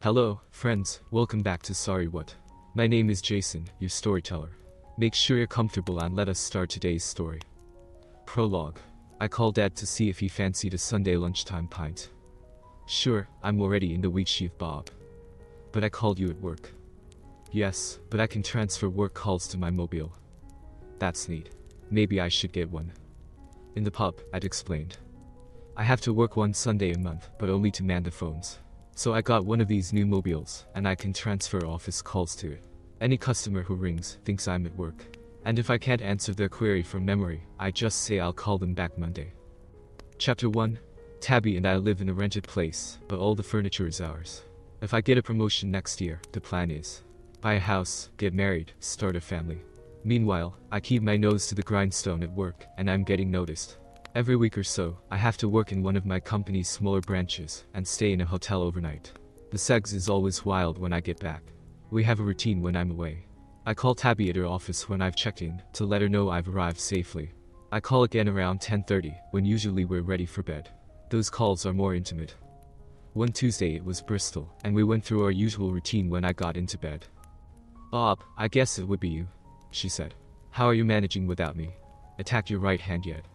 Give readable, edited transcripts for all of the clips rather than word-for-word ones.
Hello, friends, welcome back to Sorry What. My name is Jason, your storyteller. Make sure you're comfortable and let us start today's story. Prologue. I called Dad to see if he fancied a Sunday lunchtime pint. Sure, I'm already in the wheat sheaf, Bob. But I called you at work. Yes, but I can transfer work calls to my mobile. That's neat. Maybe I should get one. In the pub, I'd explained. I have to work one Sunday a month, but only to man the phones. So I got one of these new mobiles, and I can transfer office calls to it. Any customer who rings thinks I'm at work. And if I can't answer their query from memory, I just say I'll call them back Monday. Chapter 1. Tabby and I live in a rented place, but all the furniture is ours. If I get a promotion next year, the plan is buy a house, get married, start a family. Meanwhile, I keep my nose to the grindstone at work, and I'm getting noticed. Every week or so, I have to work in one of my company's smaller branches and stay in a hotel overnight. The segs is always wild when I get back. We have a routine when I'm away. I call Tabby at her office when I've checked in to let her know I've arrived safely. I call again around 10:30 when usually we're ready for bed. Those calls are more intimate. One Tuesday it was Bristol, and we went through our usual routine when I got into bed. "Bob, I guess it would be you," she said. "How are you managing without me? Attacked your right hand yet?"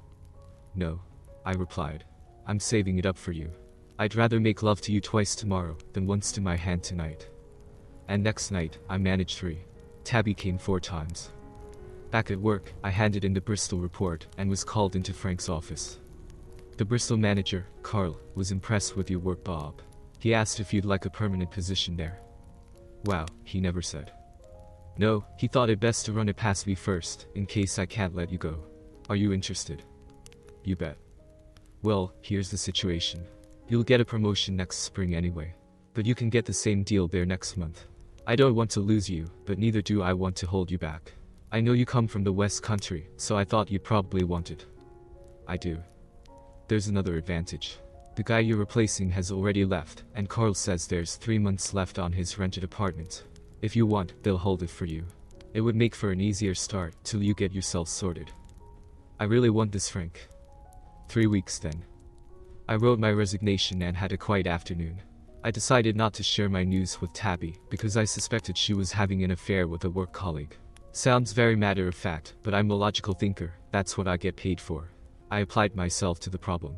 "No," I replied. "I'm saving it up for you. I'd rather make love to you twice tomorrow than once to my hand tonight." And next night, I managed 3. Tabby came 4 times. Back at work, I handed in the Bristol report and was called into Frank's office. The Bristol manager, Carl, was impressed with your work, Bob. He asked if you'd like a permanent position there. Wow, he never said. No, he thought it best to run it past me first, in case I can't let you go. Are you interested? You bet. Well, here's the situation. You'll get a promotion next spring anyway. But you can get the same deal there next month. I don't want to lose you, but neither do I want to hold you back. I know you come from the West Country, so I thought you'd probably want it. I do. There's another advantage. The guy you're replacing has already left, and Carl says there's 3 months left on his rented apartment. If you want, they'll hold it for you. It would make for an easier start till you get yourself sorted. I really want this, Frank. 3 weeks then. I wrote my resignation and had a quiet afternoon. I decided not to share my news with Tabby because I suspected she was having an affair with a work colleague. Sounds very matter of fact, but I'm a logical thinker, that's what I get paid for. I applied myself to the problem.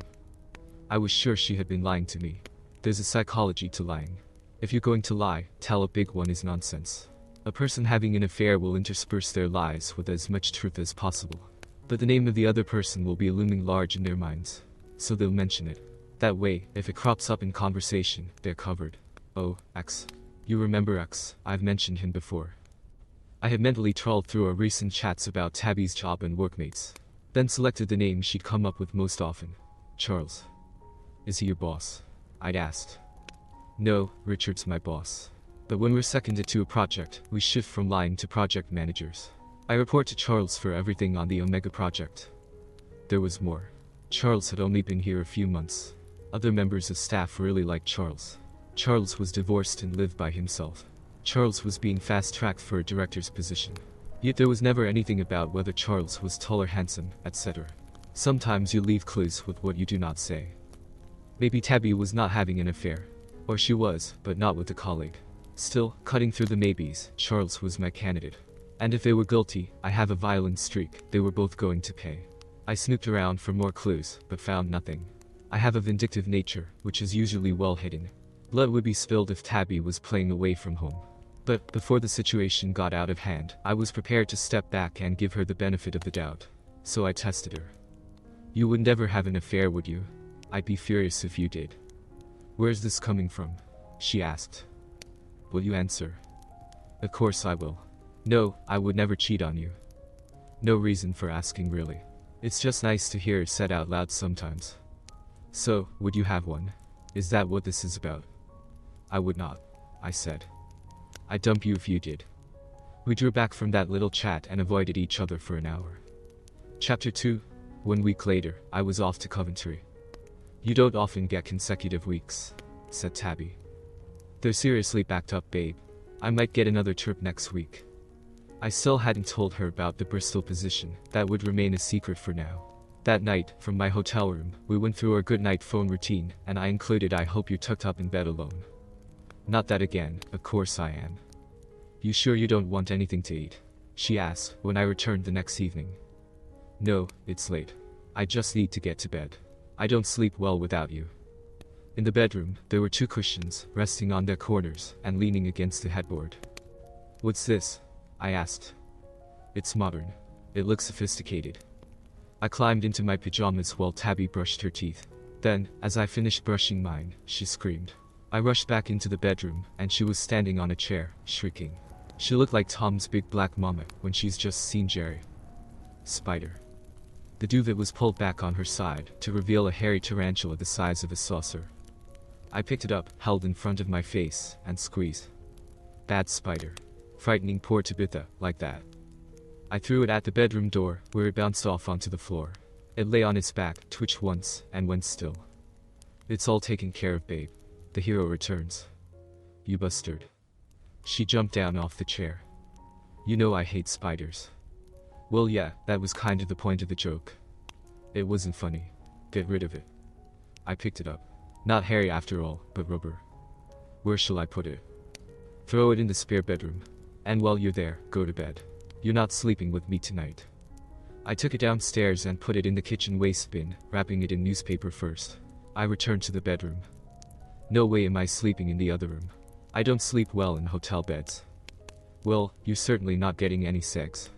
I was sure she had been lying to me. There's a psychology to lying. If you're going to lie, tell a big one is nonsense. A person having an affair will intersperse their lies with as much truth as possible. But the name of the other person will be looming large in their minds. So they'll mention it. That way, if it crops up in conversation, they're covered. Oh, X. You remember X, I've mentioned him before. I had mentally trawled through our recent chats about Tabby's job and workmates. Then selected the name she'd come up with most often. Charles. Is he your boss? I'd asked. No, Richard's my boss. But when we're seconded to a project, we shift from line to project managers. I report to Charles for everything on the Omega project. There was more. Charles had only been here a few months. Other members of staff really liked Charles. Charles was divorced and lived by himself. Charles was being fast-tracked for a director's position. Yet there was never anything about whether Charles was tall or handsome, etc. Sometimes you leave clues with what you do not say. Maybe Tabby was not having an affair. Or she was, but not with a colleague. Still, cutting through the maybes, Charles was my candidate. And if they were guilty, I have a violent streak, they were both going to pay. I snooped around for more clues, but found nothing. I have a vindictive nature, which is usually well hidden. Blood would be spilled if Tabby was playing away from home. But, before the situation got out of hand, I was prepared to step back and give her the benefit of the doubt. So I tested her. You would never have an affair, would you? I'd be furious if you did. Where's this coming from? She asked. Will you answer? Of course I will. No, I would never cheat on you. No reason for asking, really. It's just nice to hear it said out loud sometimes. So, would you have one? Is that what this is about? I would not, I said. I'd dump you if you did. We drew back from that little chat and avoided each other for an hour. Chapter 2. 1 week later, I was off to Coventry. You don't often get consecutive weeks, said Tabby. They're seriously backed up, babe. I might get another trip next week. I still hadn't told her about the Bristol position, that would remain a secret for now. That night, from my hotel room, we went through our goodnight phone routine, and I included "I hope you're tucked up in bed alone." Not that again, of course I am. You sure you don't want anything to eat? She asked when I returned the next evening. No, it's late. I just need to get to bed. I don't sleep well without you. In the bedroom, there were 2 cushions, resting on their corners and leaning against the headboard. What's this? I asked. It's modern. It looks sophisticated. I climbed into my pajamas while Tabby brushed her teeth. Then, as I finished brushing mine, she screamed. I rushed back into the bedroom, and she was standing on a chair, shrieking. She looked like Tom's big black mama when she's just seen Jerry. Spider. The duvet was pulled back on her side to reveal a hairy tarantula the size of a saucer. I picked it up, held in front of my face, and squeezed. Bad spider. Frightening poor Tabitha, like that. I threw it at the bedroom door, where it bounced off onto the floor. It lay on its back, twitched once, and went still. It's all taken care of, babe. The hero returns. You bastard. She jumped down off the chair. You know I hate spiders. Well yeah, that was kind of the point of the joke. It wasn't funny. Get rid of it. I picked it up. Not hairy after all, but rubber. Where shall I put it? Throw it in the spare bedroom. And while you're there, go to bed. You're not sleeping with me tonight. I took it downstairs and put it in the kitchen waste bin, wrapping it in newspaper first. I returned to the bedroom. No way am I sleeping in the other room. I don't sleep well in hotel beds. Well, you're certainly not getting any sex.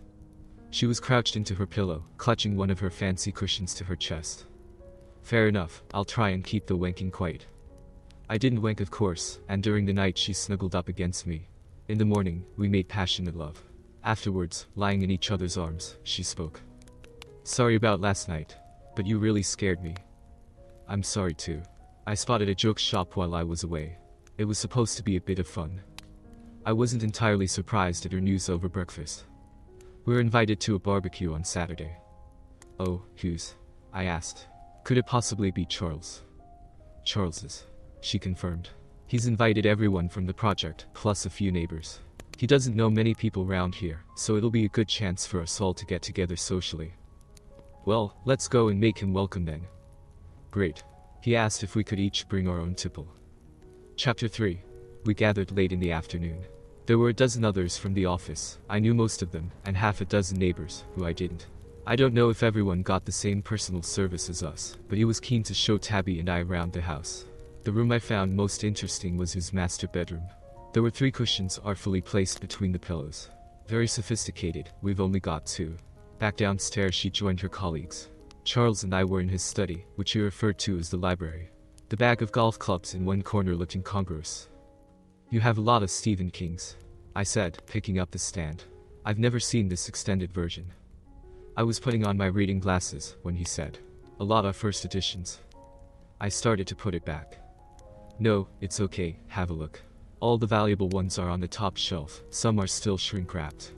She was crouched into her pillow, clutching one of her fancy cushions to her chest. Fair enough, I'll try and keep the wanking quiet. I didn't wank of course, and during the night she snuggled up against me. In the morning, we made passionate love. Afterwards, lying in each other's arms, she spoke. Sorry about last night, but you really scared me. I'm sorry too. I spotted a joke shop while I was away. It was supposed to be a bit of fun. I wasn't entirely surprised at her news over breakfast. We're invited to a barbecue on Saturday. Oh, whose? I asked. Could it possibly be Charles? Charles's, she confirmed. He's invited everyone from the project, plus a few neighbors. He doesn't know many people round here, so it'll be a good chance for us all to get together socially. Well, let's go and make him welcome then. Great. He asked if we could each bring our own tipple. Chapter 3. We gathered late in the afternoon. There were a dozen others from the office. I knew most of them, and half a dozen neighbors, who I didn't. I don't know if everyone got the same personal service as us, but he was keen to show Tabby and I around the house. The room I found most interesting was his master bedroom. There were 3 cushions artfully placed between the pillows. Very sophisticated, we've only got 2. Back downstairs she joined her colleagues. Charles and I were in his study, which he referred to as the library. The bag of golf clubs in one corner looked incongruous. You have a lot of Stephen Kings, I said, picking up the stand. I've never seen this extended version. I was putting on my reading glasses when he said, a lot of first editions. I started to put it back. No, it's okay, have a look. All the valuable ones are on the top shelf, some are still shrink-wrapped.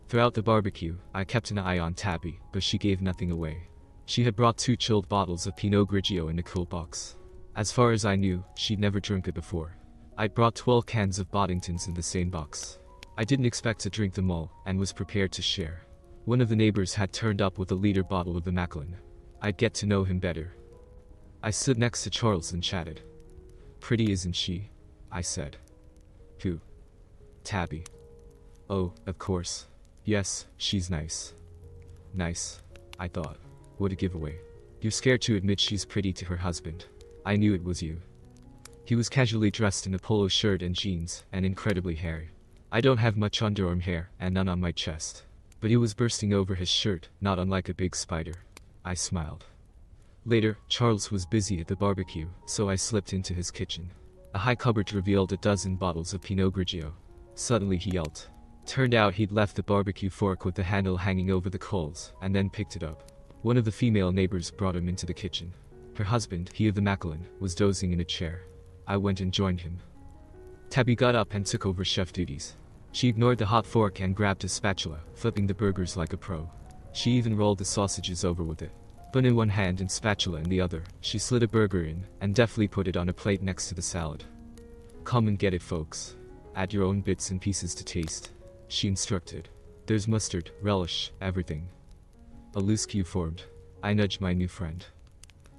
Throughout the barbecue, I kept an eye on Tabby, but she gave nothing away. She had brought 2 chilled bottles of Pinot Grigio in a cool box. As far as I knew, she'd never drunk it before. I'd brought 12 cans of Boddingtons in the same box. I didn't expect to drink them all, and was prepared to share. One of the neighbors had turned up with a liter bottle of the Macallan. I'd get to know him better. I stood next to Charles and chatted. Pretty isn't she? I said. Who? Tabby. Oh, of course. Yes, she's nice. Nice, I thought. What a giveaway. You're scared to admit she's pretty to her husband. I knew it was you. He was casually dressed in a polo shirt and jeans, and incredibly hairy. I don't have much underarm hair, and none on my chest. But he was bursting over his shirt, not unlike a big spider. I smiled. Later, Charles was busy at the barbecue, so I slipped into his kitchen. A high cupboard revealed a dozen bottles of Pinot Grigio. Suddenly he yelped. Turned out he'd left the barbecue fork with the handle hanging over the coals, and then picked it up. One of the female neighbors brought him into the kitchen. Her husband, he of the Macallan, was dozing in a chair. I went and joined him. Tabby got up and took over chef duties. She ignored the hot fork and grabbed a spatula, flipping the burgers like a pro. She even rolled the sausages over with it. Bun in one hand and spatula in the other, she slid a burger in, and deftly put it on a plate next to the salad. Come and get it, folks. Add your own bits and pieces to taste, she instructed. There's mustard, relish, everything. A loose queue formed. I nudged my new friend.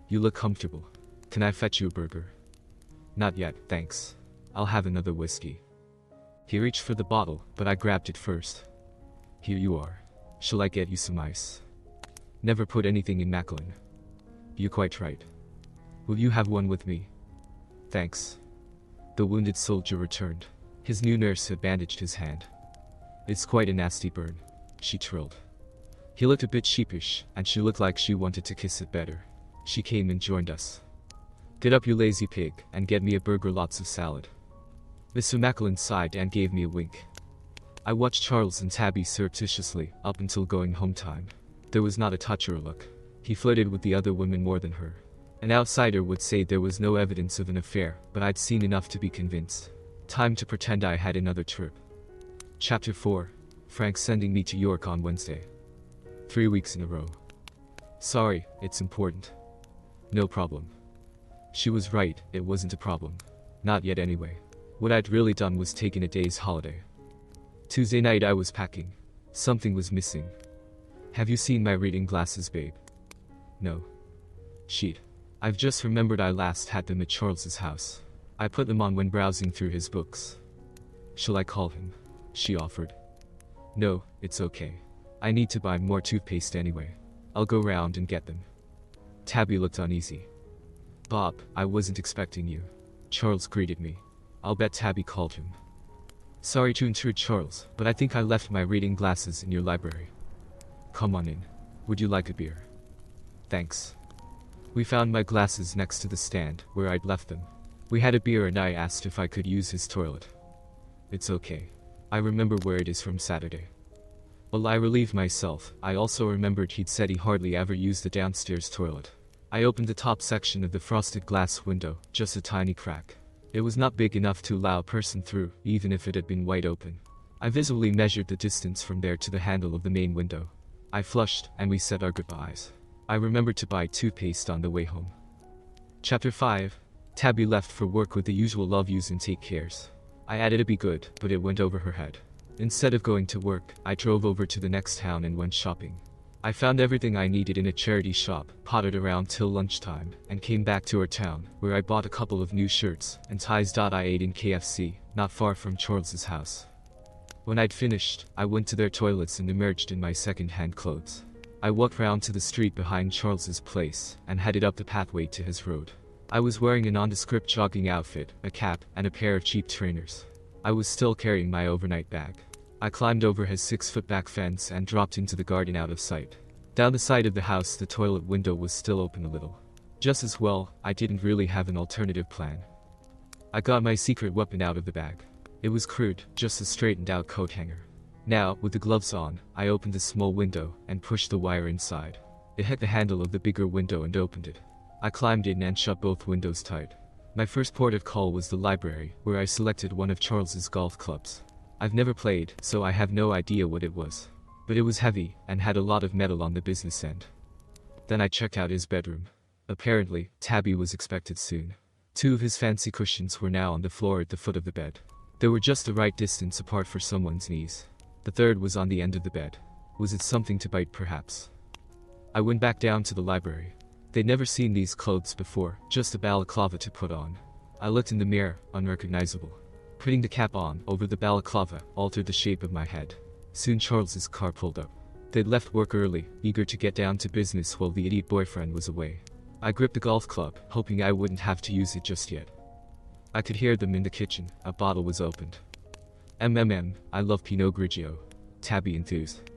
You look comfortable. Can I fetch you a burger? Not yet, thanks. I'll have another whiskey. He reached for the bottle, but I grabbed it first. Here you are. Shall I get you some ice? Never put anything in Macklin. You're quite right. Will you have one with me? Thanks. The wounded soldier returned. His new nurse had bandaged his hand. It's quite a nasty burn, she trilled. He looked a bit sheepish, and she looked like she wanted to kiss it better. She came and joined us. Get up, you lazy pig, and get me a burger, lots of salad. Mr. Macklin sighed and gave me a wink. I watched Charles and Tabby surreptitiously, up until going home time. There was not a touch or a look. He flirted with the other women more than her. An outsider would say there was no evidence of an affair, but I'd seen enough to be convinced. Time to pretend I had another trip. Chapter 4. Frank sending me to York on Wednesday. 3 weeks in a row. Sorry, it's important. No problem. She was right, it wasn't a problem. Not yet anyway. What I'd really done was taken a day's holiday. Tuesday night I was packing. Something was missing. Have you seen my reading glasses, babe? No. Sheet. I've just remembered I last had them at Charles's house. I put them on when browsing through his books. Shall I call him? She offered. No, it's okay. I need to buy more toothpaste anyway. I'll go round and get them. Tabby looked uneasy. Bob, I wasn't expecting you. Charles greeted me. I'll bet Tabby called him. Sorry to intrude, Charles, but I think I left my reading glasses in your library. Come on in. Would you like a beer? Thanks. We found my glasses next to the stand, where I'd left them. We had a beer and I asked if I could use his toilet. It's okay. I remember where it is from Saturday. While I relieved myself, I also remembered he'd said he hardly ever used the downstairs toilet. I opened the top section of the frosted glass window, just a tiny crack. It was not big enough to allow a person through, even if it had been wide open. I visibly measured the distance from there to the handle of the main window. I flushed, and we said our goodbyes. I remembered to buy toothpaste on the way home. Chapter 5. Tabby left for work with the usual love yous and take cares. I added a be good, but it went over her head. Instead of going to work, I drove over to the next town and went shopping. I found everything I needed in a charity shop, pottered around till lunchtime, and came back to our town, where I bought a couple of new shirts and ties. I ate in KFC, not far from Charles's house. When I'd finished, I went to their toilets and emerged in my second-hand clothes. I walked round to the street behind Charles's place, and headed up the pathway to his road. I was wearing a nondescript jogging outfit, a cap, and a pair of cheap trainers. I was still carrying my overnight bag. I climbed over his 6-foot back fence and dropped into the garden out of sight. Down the side of the house, the toilet window was still open a little. Just as well, I didn't really have an alternative plan. I got my secret weapon out of the bag. It was crude, just a straightened-out coat hanger. Now, with the gloves on, I opened the small window and pushed the wire inside. It hit the handle of the bigger window and opened it. I climbed in and shut both windows tight. My first port of call was the library, where I selected one of Charles's golf clubs. I've never played, so I have no idea what it was. But it was heavy, and had a lot of metal on the business end. Then I checked out his bedroom. Apparently, Tabby was expected soon. 2 of his fancy cushions were now on the floor at the foot of the bed. They were just the right distance apart for someone's knees. The third was on the end of the bed. Was it something to bite, perhaps? I went back down to the library. They'd never seen these clothes before, just a balaclava to put on. I looked in the mirror, unrecognizable. Putting the cap on over the balaclava altered the shape of my head. Soon Charles's car pulled up. They'd left work early, eager to get down to business while the idiot boyfriend was away. I gripped the golf club, hoping I wouldn't have to use it just yet. I could hear them in the kitchen. A bottle was opened. I love Pinot Grigio. Tabby enthused.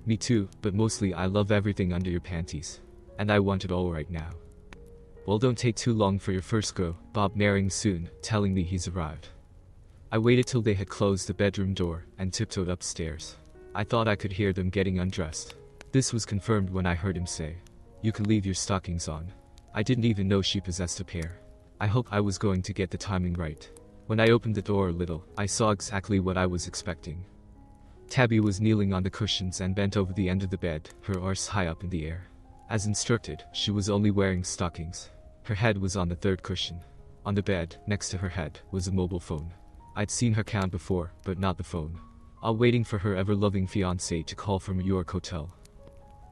Me too, but mostly I love everything under your panties. And I want it all right now. Well, don't take too long for your first go, Bob marrying soon, telling me he's arrived. I waited till they had closed the bedroom door and tiptoed upstairs. I thought I could hear them getting undressed. This was confirmed when I heard him say, "You can leave your stockings on." I didn't even know she possessed a pair. I hoped I was going to get the timing right. When I opened the door a little, I saw exactly what I was expecting. Tabby was kneeling on the cushions and bent over the end of the bed, her arse high up in the air. As instructed, she was only wearing stockings. Her head was on the third cushion. On the bed, next to her head, was a mobile phone. I'd seen her count before, but not the phone. All waiting for her ever-loving fiancé to call from a York hotel.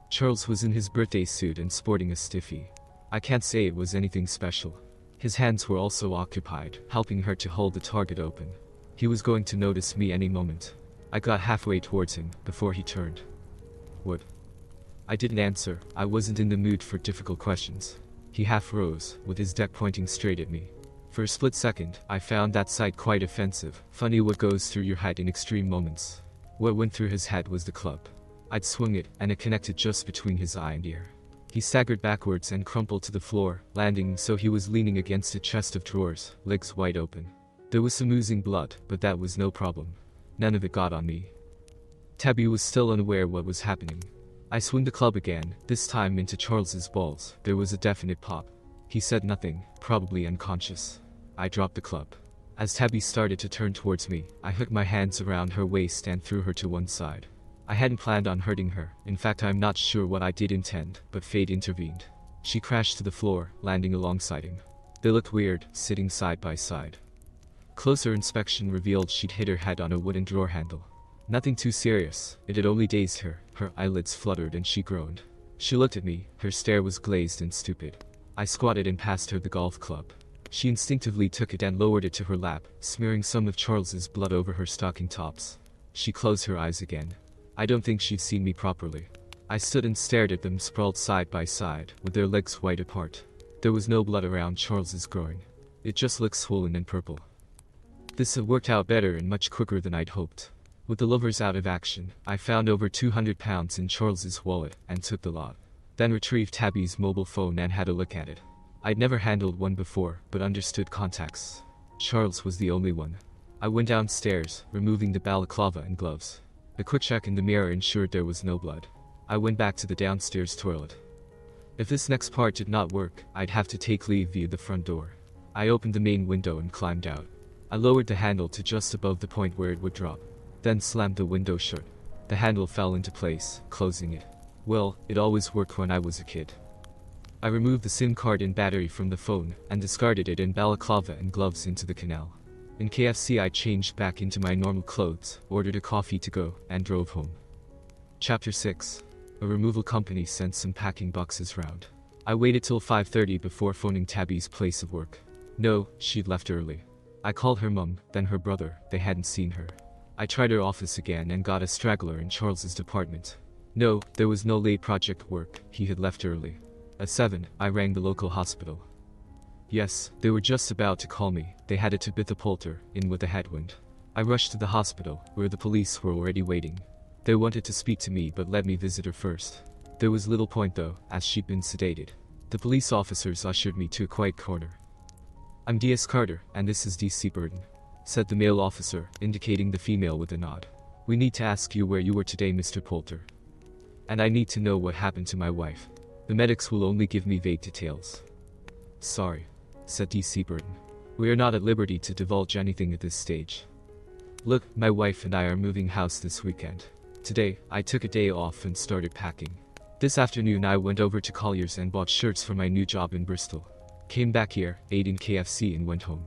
Charles was in his birthday suit and sporting a stiffy. I can't say it was anything special. His hands were also occupied, helping her to hold the target open. He was going to notice me any moment. I got halfway towards him, before he turned. What? I didn't answer. I wasn't in the mood for difficult questions. He half rose, with his deck pointing straight at me. For a split second, I found that sight quite offensive. Funny what goes through your head in extreme moments. What went through his head was the club. I'd swung it, and it connected just between his eye and ear. He staggered backwards and crumpled to the floor, landing so he was leaning against a chest of drawers, legs wide open. There was some oozing blood, but that was no problem. None of it got on me. Tabby was still unaware what was happening. I swung the club again, this time into Charles's balls. There was a definite pop. He said nothing, probably unconscious. I dropped the club. As Tabby started to turn towards me, I hooked my hands around her waist and threw her to one side. I hadn't planned on hurting her. In fact, I'm not sure what I did intend, but fate intervened. She crashed to the floor, landing alongside him. They looked weird, sitting side by side. Closer inspection revealed she'd hit her head on a wooden drawer handle. Nothing too serious, it had only dazed her. Her eyelids fluttered and she groaned. She looked at me, her stare was glazed and stupid. I squatted and passed her the golf club. She instinctively took it and lowered it to her lap, smearing some of Charles's blood over her stocking tops. She closed her eyes again. I don't think she'd seen me properly. I stood and stared at them sprawled side by side, with their legs wide apart. There was no blood around Charles's groin. It just looked swollen and purple. This had worked out better and much quicker than I'd hoped. With the lovers out of action, I found over £200 in Charles's wallet and took the lot. Then retrieved Tabby's mobile phone and had a look at it. I'd never handled one before, but understood contacts. Charles was the only one. I went downstairs, removing the balaclava and gloves. A quick check in the mirror ensured there was no blood. I went back to the downstairs toilet. If this next part did not work, I'd have to take leave via the front door. I opened the main window and climbed out. I lowered the handle to just above the point where it would drop, then slammed the window shut. The handle fell into place, closing it. Well, it always worked when I was a kid. I removed the SIM card and battery from the phone, and discarded it in balaclava and gloves into the canal. In KFC I changed back into my normal clothes, ordered a coffee to go, and drove home. Chapter 6. A removal company sent some packing boxes round. I waited till 5:30 before phoning Tabby's place of work. No, she'd left early. I called her mum, then her brother, they hadn't seen her. I tried her office again and got a straggler in Charles's department. No, there was no late project work, he had left early. At 7, I rang the local hospital. Yes, they were just about to call me. They had a Tabitha Poulter, in with a headwind. I rushed to the hospital, where the police were already waiting. They wanted to speak to me but let me visit her first. There was little point though, as she'd been sedated. The police officers ushered me to a quiet corner. I'm D.S. Carter, and this is D.C. Burton, said the male officer, indicating the female with a nod. We need to ask you where you were today, Mr. Poulter. And I need to know what happened to my wife. The medics will only give me vague details. Sorry, said D.C. Burton. We are not at liberty to divulge anything at this stage. Look, my wife and I are moving house this weekend. Today, I took a day off and started packing. This afternoon I went over to Collier's and bought shirts for my new job in Bristol. Came back here, ate in KFC and went home.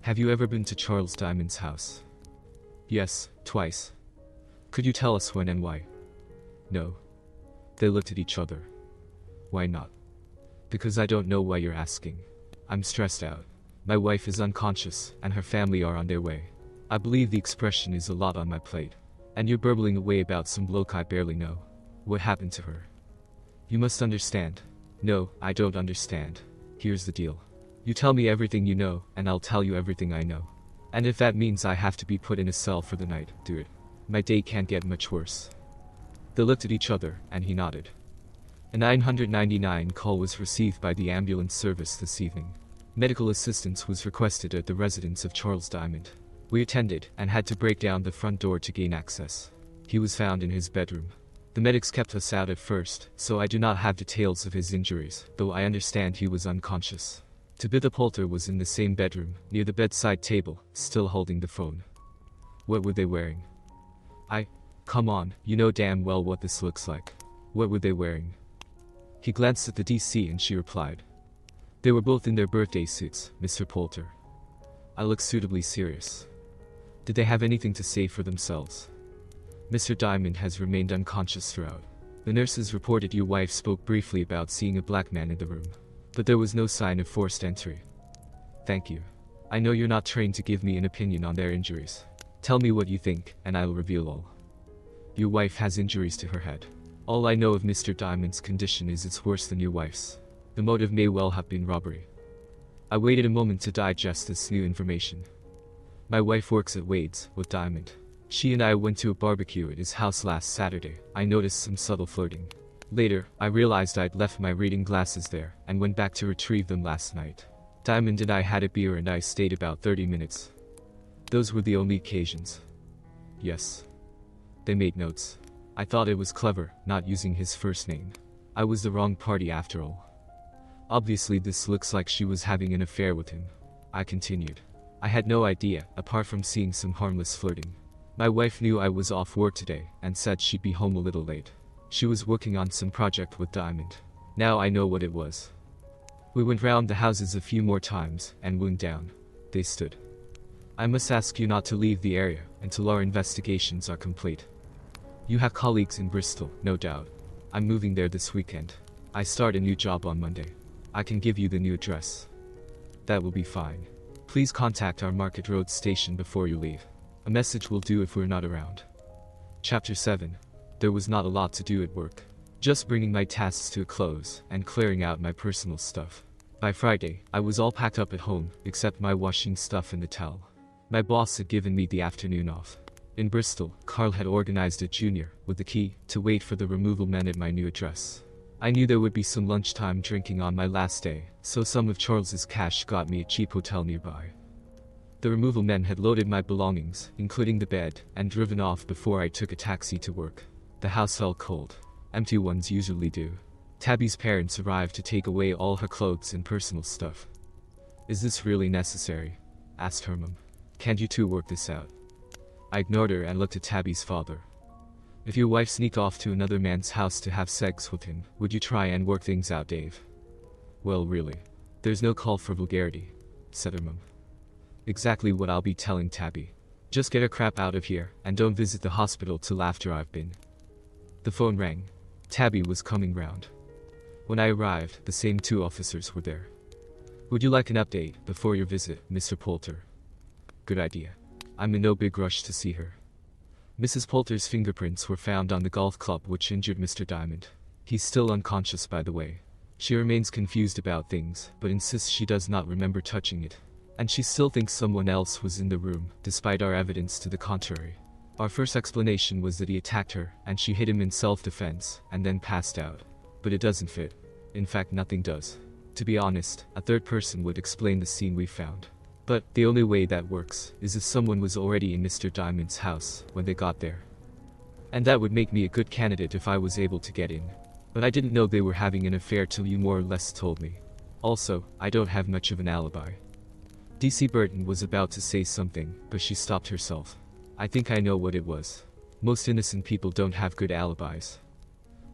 Have you ever been to Charles Diamond's house? Yes, twice. Could you tell us when and why? No. They looked at each other. Why not? Because I don't know why you're asking. I'm stressed out. My wife is unconscious, and her family are on their way. I believe the expression is a lot on my plate. And you're burbling away about some bloke I barely know. What happened to her? You must understand. No, I don't understand. Here's the deal. You tell me everything you know, and I'll tell you everything I know. And if that means I have to be put in a cell for the night, do it. My day can't get much worse. They looked at each other, and he nodded. A 999 call was received by the ambulance service this evening. Medical assistance was requested at the residence of Charles Diamond. We attended, and had to break down the front door to gain access. He was found in his bedroom. The medics kept us out at first, so I do not have details of his injuries, though I understand he was unconscious. Tabitha Poulter was in the same bedroom, near the bedside table, still holding the phone. What were they wearing? Come on, you know damn well what this looks like. What were they wearing? He glanced at the DC and she replied. They were both in their birthday suits, Mr. Poulter. I looked suitably serious. Did they have anything to say for themselves? Mr. Diamond has remained unconscious throughout. The nurses reported your wife spoke briefly about seeing a black man in the room. But there was no sign of forced entry. Thank you. I know you're not trained to give me an opinion on their injuries. Tell me what you think, and I'll reveal all. Your wife has injuries to her head. All I know of Mr. Diamond's condition is it's worse than your wife's. The motive may well have been robbery. I waited a moment to digest this new information. My wife works at Wade's with Diamond. She and I went to a barbecue at his house last Saturday. I noticed some subtle flirting. Later, I realized I'd left my reading glasses there and went back to retrieve them last night. Diamond and I had a beer and I stayed about 30 minutes. Those were the only occasions. Yes. They made notes. I thought it was clever, not using his first name. I was the wrong party after all. Obviously this looks like she was having an affair with him. I continued. I had no idea, apart from seeing some harmless flirting. My wife knew I was off work today and said she'd be home a little late. She was working on some project with Diamond. Now I know what it was. We went round the houses a few more times and went down. They stood. I must ask you not to leave the area until our investigations are complete. You have colleagues in Bristol, no doubt. I'm moving there this weekend. I start a new job on Monday. I can give you the new address. That will be fine. Please contact our Market Road station before you leave. A message will do if we're not around. Chapter 7. There was not a lot to do at work. Just bringing my tasks to a close and clearing out my personal stuff. By Friday, I was all packed up at home, except my washing stuff and the towel. My boss had given me the afternoon off. In Bristol, Carl had organized a junior, with the key, to wait for the removal men at my new address. I knew there would be some lunchtime drinking on my last day, so some of Charles's cash got me a cheap hotel nearby. The removal men had loaded my belongings, including the bed, and driven off before I took a taxi to work. The house felt cold. Empty ones usually do. Tabby's parents arrived to take away all her clothes and personal stuff. Is this really necessary? Asked her mum. Can't you two work this out? I ignored her and looked at Tabby's father. If your wife sneaked off to another man's house to have sex with him, would you try and work things out, Dave? Well, really. There's no call for vulgarity, said her mum. Exactly what I'll be telling Tabby. Just get her crap out of here, and don't visit the hospital till after I've been. The phone rang. Tabby was coming round. When I arrived, the same two officers were there. Would you like an update before your visit, Mr. Poulter? Good idea. I'm in no big rush to see her. Mrs. Poulter's fingerprints were found on the golf club which injured Mr. Diamond. He's still unconscious, by the way. She remains confused about things, but insists she does not remember touching it. And she still thinks someone else was in the room, despite our evidence to the contrary. Our first explanation was that he attacked her, and she hit him in self-defense, and then passed out. But it doesn't fit. In fact, nothing does. To be honest, a third person would explain the scene we found. But the only way that works is if someone was already in Mr. Diamond's house when they got there. And that would make me a good candidate if I was able to get in. But I didn't know they were having an affair till you more or less told me. Also, I don't have much of an alibi. DC Burton was about to say something, but she stopped herself. I think I know what it was. Most innocent people don't have good alibis.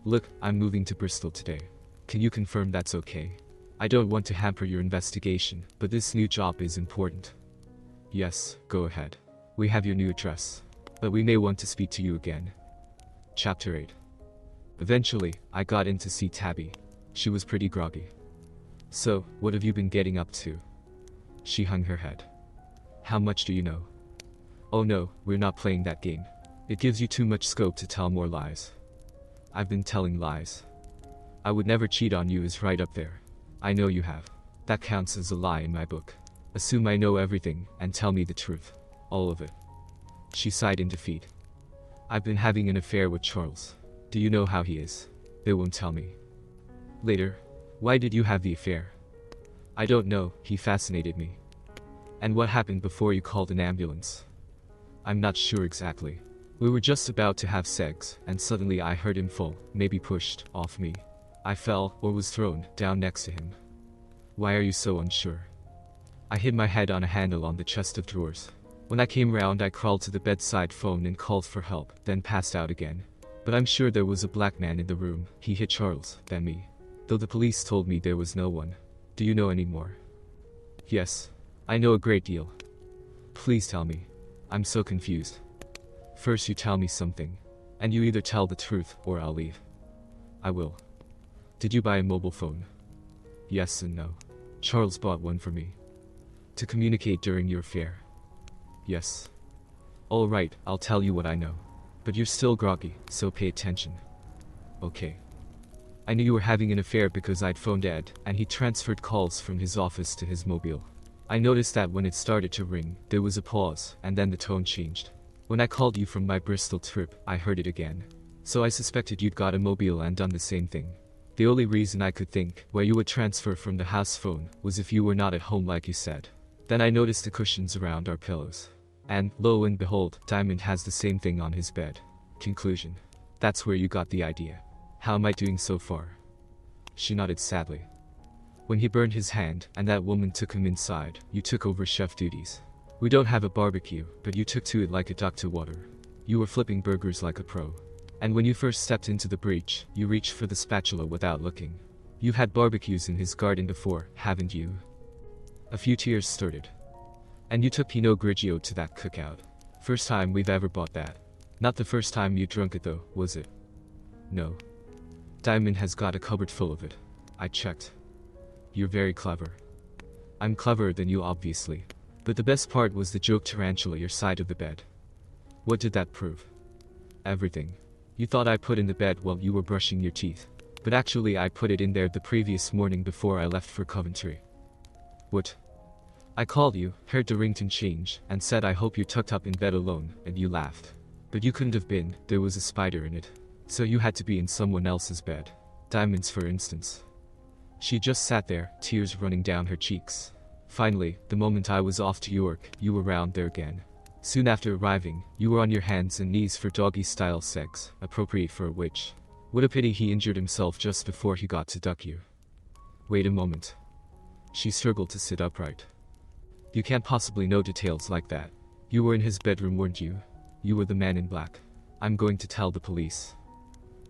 Look, I'm moving to Bristol today. Can you confirm that's okay? I don't want to hamper your investigation, but this new job is important. Yes, go ahead. We have your new address. But we may want to speak to you again. Chapter 8. Eventually, I got in to see Tabby. She was pretty groggy. So, what have you been getting up to? She hung her head. How much do you know? Oh no, we're not playing that game. It gives you too much scope to tell more lies. I've been telling lies. I would never cheat on you is right up there. I know you have. That counts as a lie in my book. Assume I know everything and tell me the truth. All of it. She sighed in defeat. I've been having an affair with Charles. Do you know how he is? They won't tell me. Later. Why did you have the affair? I don't know, he fascinated me. And what happened before you called an ambulance? I'm not sure exactly. We were just about to have sex, and suddenly I heard him fall, maybe pushed, off me. I fell, or was thrown, down next to him. Why are you so unsure? I hit my head on a handle on the chest of drawers. When I came round I crawled to the bedside phone and called for help, then passed out again. But I'm sure there was a black man in the room. He hit Charles, then me. Though the police told me there was no one. Do you know any more? Yes. I know a great deal. Please tell me. I'm so confused. First you tell me something. And you either tell the truth, or I'll leave. I will. Did you buy a mobile phone? Yes and no. Charles bought one for me. To communicate during your affair. Yes. Alright, I'll tell you what I know. But you're still groggy, so pay attention. Okay. I knew you were having an affair because I'd phoned Ed, and he transferred calls from his office to his mobile. I noticed that when it started to ring, there was a pause, and then the tone changed. When I called you from my Bristol trip, I heard it again. So I suspected you'd got a mobile and done the same thing. The only reason I could think where you would transfer from the house phone was if you were not at home like you said. Then I noticed the cushions around our pillows. And, lo and behold, Diamond has the same thing on his bed. Conclusion. That's where you got the idea. How am I doing so far? She nodded sadly. When he burned his hand, and that woman took him inside, you took over chef duties. We don't have a barbecue, but you took to it like a duck to water. You were flipping burgers like a pro. And when you first stepped into the breach, you reached for the spatula without looking. You've had barbecues in his garden before, haven't you? A few tears started. And you took Pinot Grigio to that cookout. First time we've ever bought that. Not the first time you drunk it though, was it? No. Diamond has got a cupboard full of it. I checked. You're very clever. I'm cleverer than you obviously. But the best part was the joke tarantula your side of the bed. What did that prove? Everything. You thought I put in the bed while you were brushing your teeth. But actually I put it in there the previous morning before I left for Coventry. What? I called you, heard the ringtone change, and said I hope you're tucked up in bed alone, and you laughed. But you couldn't have been, there was a spider in it. So you had to be in someone else's bed. Diamond's for instance. She just sat there, tears running down her cheeks. Finally, the moment I was off to York, you were round there again. Soon after arriving, you were on your hands and knees for doggy-style sex, appropriate for a witch. What a pity he injured himself just before he got to duck you. Wait a moment. She struggled to sit upright. You can't possibly know details like that. You were in his bedroom, weren't you? You were the man in black. I'm going to tell the police.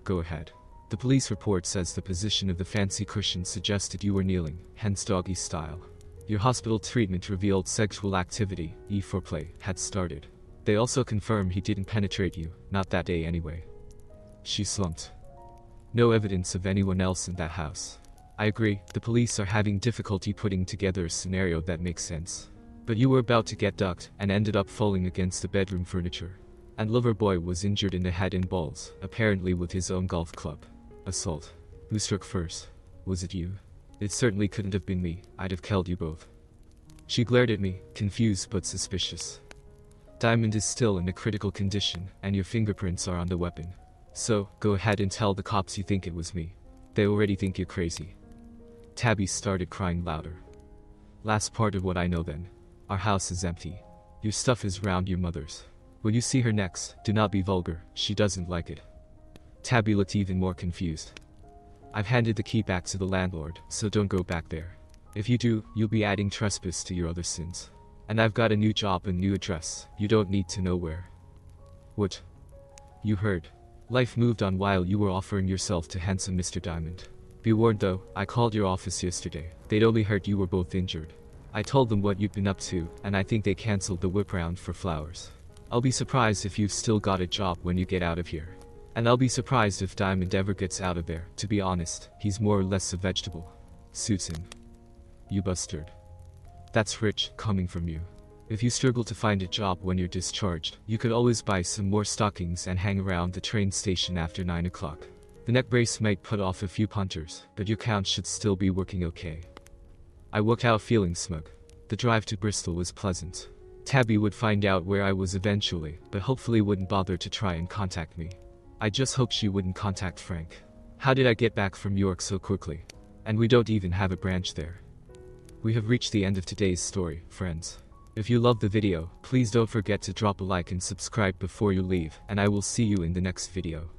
Go ahead. The police report says the position of the fancy cushion suggested you were kneeling, hence doggy style. Your hospital treatment revealed sexual activity, foreplay, had started. They also confirm he didn't penetrate you, not that day anyway. She slumped. No evidence of anyone else in that house. I agree, the police are having difficulty putting together a scenario that makes sense. But you were about to get ducked, and ended up falling against the bedroom furniture. And Loverboy was injured in the head and balls, apparently with his own golf club. Assault. Who struck first? Was it you? It certainly couldn't have been me, I'd have killed you both. She glared at me, confused but suspicious. Diamond is still in a critical condition, and your fingerprints are on the weapon. So, go ahead and tell the cops you think it was me. They already think you're crazy. Tabby started crying louder. Last part of what I know then. Our house is empty. Your stuff is round your mother's. When you see her next, do not be vulgar, she doesn't like it. Tabby looked even more confused. I've handed the key back to the landlord, so don't go back there. If you do, you'll be adding trespass to your other sins. And I've got a new job and new address, you don't need to know where. What? You heard. Life moved on while you were offering yourself to handsome Mr. Diamond. Be warned though, I called your office yesterday. They'd only heard you were both injured. I told them what you'd been up to, and I think they cancelled the whip round for flowers. I'll be surprised if you've still got a job when you get out of here. And I'll be surprised if Diamond ever gets out of there, to be honest, he's more or less a vegetable. Suits him. You bastard. That's rich, coming from you. If you struggle to find a job when you're discharged, you could always buy some more stockings and hang around the train station after 9 o'clock. The neck brace might put off a few punters, but your count should still be working okay. I walked out feeling smug. The drive to Bristol was pleasant. Tabby would find out where I was eventually, but hopefully wouldn't bother to try and contact me. I just hoped she wouldn't contact Frank. How did I get back from York so quickly? And we don't even have a branch there. We have reached the end of today's story, friends. If you loved the video, please don't forget to drop a like and subscribe before you leave, and I will see you in the next video.